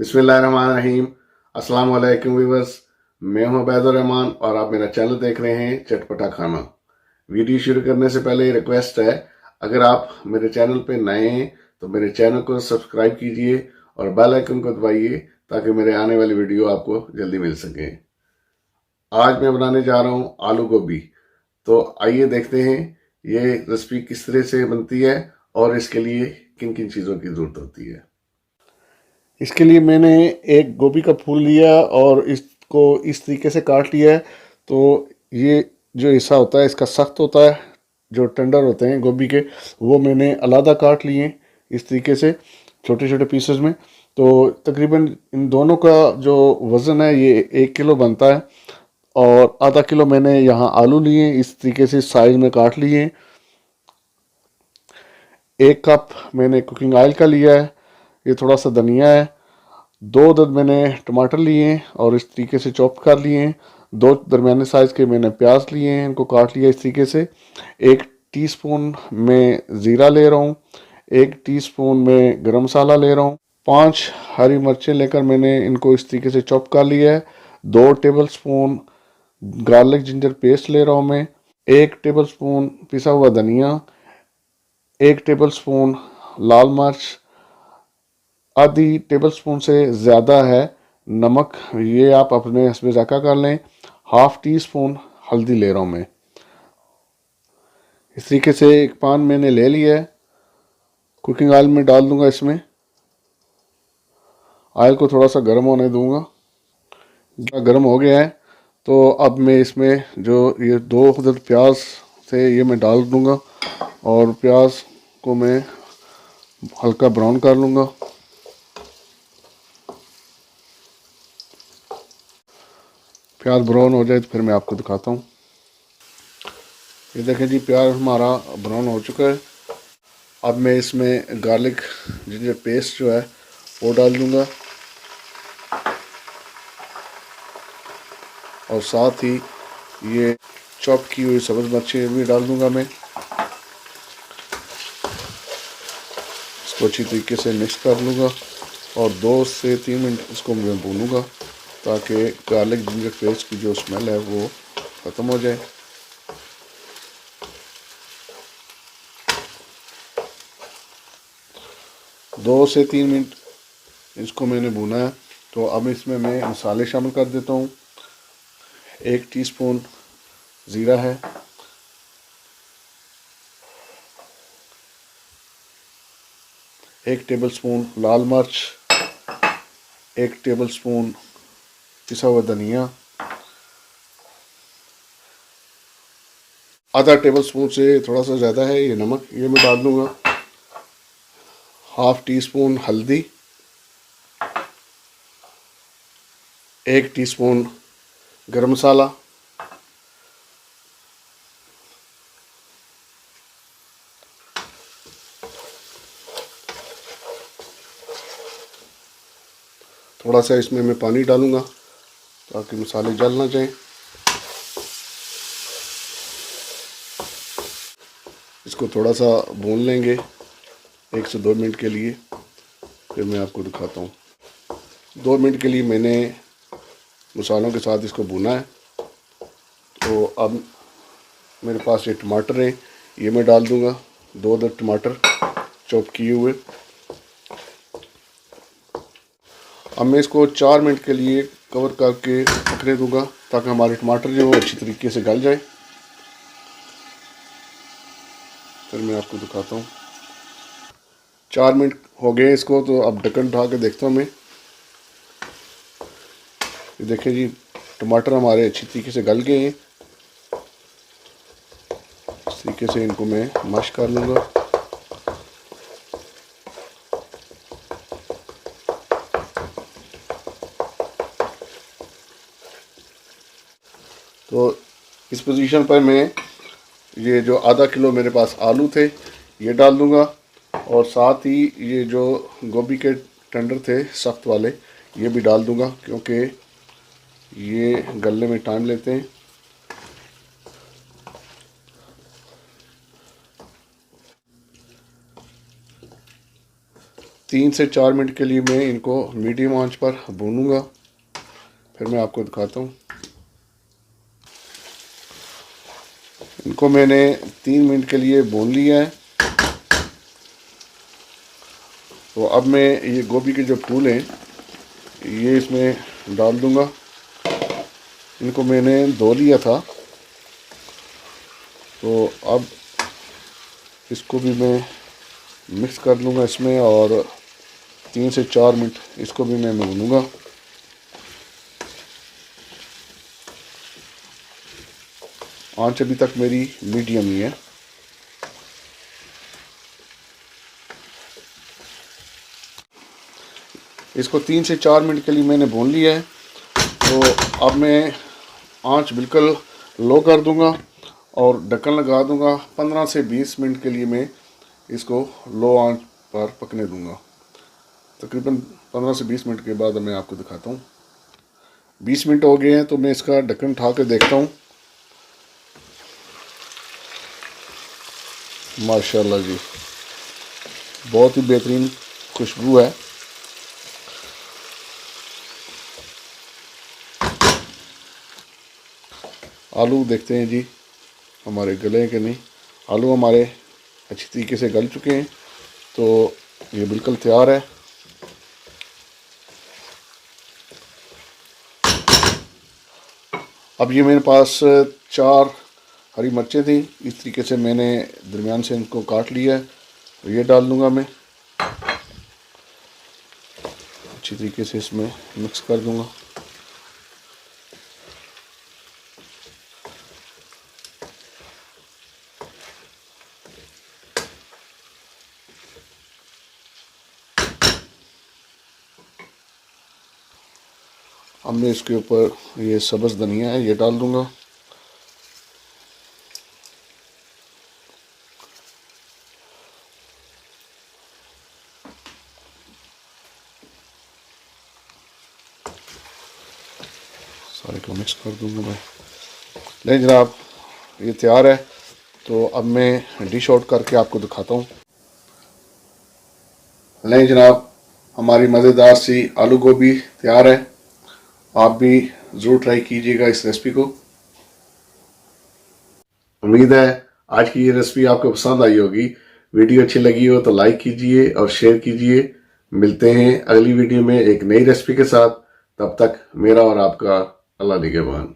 बिस्मिल्लाहिर्रहमानिर्रहीम। अस्सलाम वालेकुम व्यूअर्स, मैं हूं अबैदुर रहमान और आप मेरा चैनल देख रहे हैं चटपटा खाना। वीडियो शुरू करने से पहले रिक्वेस्ट है, अगर आप मेरे चैनल पे नए हैं तो मेरे चैनल को सब्सक्राइब कीजिए और बेल आइकन को दबाइए ताकि मेरे आने वाली वीडियो आपको जल्दी मिल सके। आज मैं बनाने जा रहा हूं आलू गोभी। तो आइए देखते हैं ये रेसिपी किस तरह से बनती है और इसके लिए किन किन चीज़ों की ज़रूरत होती है। इसके लिए मैंने एक गोभी का फूल लिया और इसको इस तरीके से काट लिया है। तो ये जो हिस्सा होता है इसका सख्त होता है, जो टेंडर होते हैं गोभी के, वो मैंने अलहदा काट लिए इस तरीके से छोटे छोटे पीसेस में। तो तकरीबन इन दोनों का जो वज़न है ये 1 किलो बनता है। और आधा किलो मैंने यहाँ आलू लिए, इस तरीके से साइज में काट लिए। 1 कप मैंने कुकिंग ऑयल का लिया है, ये थोड़ा सा धनिया है। 2 अदद मैंने टमाटर लिए हैं और इस तरीके से चॉप कर लिए हैं। 2 दरमियाने साइज़ के मैंने प्याज लिए हैं, इनको काट लिया इस तरीके से। 1 टीस्पून मैं ज़ीरा ले रहा हूँ। 1 टीस्पून मैं गरम मसाला ले रहा हूँ। 5 हरी मिर्चें लेकर मैंने इनको इस तरीके से चॉप कर लिया है। 2 table spoon garlic ginger paste ले रहा हूँ मैं। 1 टेबल स्पून पिसा हुआ धनिया। 1 टेबल स्पून लाल मिर्च। आधी टेबल स्पून से ज़्यादा है नमक, ये आप अपने हस्बे ज़ायक़ा कर लें। 1/2 टी स्पून हल्दी ले रहा हूँ मैं। इस तरीके से एक पान मैंने ले लिया है। कुकिंग ऑयल में डाल दूंगा इसमें। ऑयल को थोड़ा सा गर्म होने दूंगा। गर्म हो गया है तो अब मैं इसमें जो ये 2 अदद प्याज थे ये मैं डाल दूंगा और प्याज को मैं हल्का ब्राउन कर लूँगा। प्याज ब्राउन हो जाए तो फिर मैं आपको दिखाता हूँ। ये देखें जी, प्याज हमारा ब्राउन हो चुका है। अब मैं इसमें गार्लिक जिंजर पेस्ट जो है वो डाल दूँगा और साथ ही ये चॉप की हुई सब्ज़ मिर्चें भी डाल दूँगा मैं। इसको अच्छी तरीके से मिक्स कर लूँगा और 2 से 3 मिनट इसको मैं भूनूँगा ताकि गार्लिक जिंजर पेस्ट की जो स्मेल है वो ख़त्म हो जाए। 2 से 3 मिनट इसको मैंने भुना है। तो अब इसमें मैं मसाले शामिल कर देता हूँ। 1 टीस्पून ज़ीरा है। 1 टेबल स्पून लाल मिर्च। 1 टेबल स्पून पिसा हुआ धनिया। आधा टेबल स्पून से थोड़ा सा ज़्यादा है ये नमक, ये मैं डाल दूँगा। 1/2 टी स्पून हल्दी। 1 टीस्पून गरम मसाला। थोड़ा सा इसमें मैं पानी डालूँगा ताकि मसाले जल ना जाएं। इसको थोड़ा सा भून लेंगे 1 से 2 मिनट के लिए, फिर मैं आपको दिखाता हूँ। 2 मिनट के लिए मैंने मसालों के साथ इसको भुना है। तो अब मेरे पास ये टमाटर हैं, ये मैं डाल दूँगा। 2 अदद टमाटर चॉप किए हुए। अब मैं इसको 4 मिनट के लिए कवर करके पकने दूँगा ताकि हमारे टमाटर जो वो अच्छी तरीके से गल जाए। फिर मैं आपको दिखाता हूँ। 4 मिनट हो गए इसको, तो अब ढक्कन उठा के देखता हूँ मैं। ये देखें जी, टमाटर हमारे अच्छी तरीके से गल गए हैं। इस तरीके से इनको मैं मैश कर लूँगा। तो इस पोजीशन पर मैं ये जो आधा किलो मेरे पास आलू थे ये डाल दूँगा और साथ ही ये जो गोभी के टेंडर थे सख्त वाले ये भी डाल दूँगा, क्योंकि ये गलने में टाइम लेते हैं। 3 से 4 मिनट के लिए मैं इनको मीडियम आंच पर भूनूंगा, फिर मैं आपको दिखाता हूँ। इनको मैंने 3 मिनट के लिए भून लिया है। तो अब मैं ये गोभी के जो फूल हैं ये इसमें डाल दूंगा। इनको मैंने धो लिया था, तो अब इसको भी मैं मिक्स कर लूँगा इसमें और 3 से 4 मिनट इसको भी मैं भूनूंगा। आंच अभी तक मेरी मीडियम ही है। इसको 3 से 4 मिनट के लिए मैंने भून लिया है। तो अब मैं आंच बिल्कुल लो कर दूंगा और ढक्कन लगा दूंगा। 15 से 20 मिनट के लिए मैं इसको लो आंच पर पकने दूंगा। तकरीबन 15 से 20 मिनट के बाद मैं आपको दिखाता हूँ। 20 मिनट हो गए हैं, तो मैं इसका ढक्कन उठा कर देखता हूँ। माशाल्लाह जी, बहुत ही बेहतरीन खुशबू है। आलू देखते हैं जी हमारे गले हैं कि नहीं। आलू हमारे अच्छी तरीके से गल चुके हैं, तो ये बिल्कुल तैयार है। अब ये मेरे पास 4 हरी मिर्चें थी, इस तरीके से मैंने दरमियान से इनको काट लिया है। ये डाल दूंगा मैं, अच्छी तरीके से इसमें मिक्स कर दूंगा। अब मैं इसके ऊपर ये सब्ज़ धनिया है ये डाल दूंगा। सारे को मिक्स कर दूंगा मैं। नहीं जनाब, ये तैयार है। तो अब मैं डिश आउट करके आपको दिखाता हूँ। नहीं जनाब, हमारी मज़ेदार सी आलू गोभी तैयार है। आप भी ज़रूर ट्राई कीजिएगा इस रेसिपी को। उम्मीद है आज की ये रेसिपी आपको पसंद आई होगी। वीडियो अच्छी लगी हो तो लाइक कीजिए और शेयर कीजिए। मिलते हैं अगली वीडियो में एक नई रेसिपी के साथ। तब तक मेरा और आपका अल्लाह निगहबान।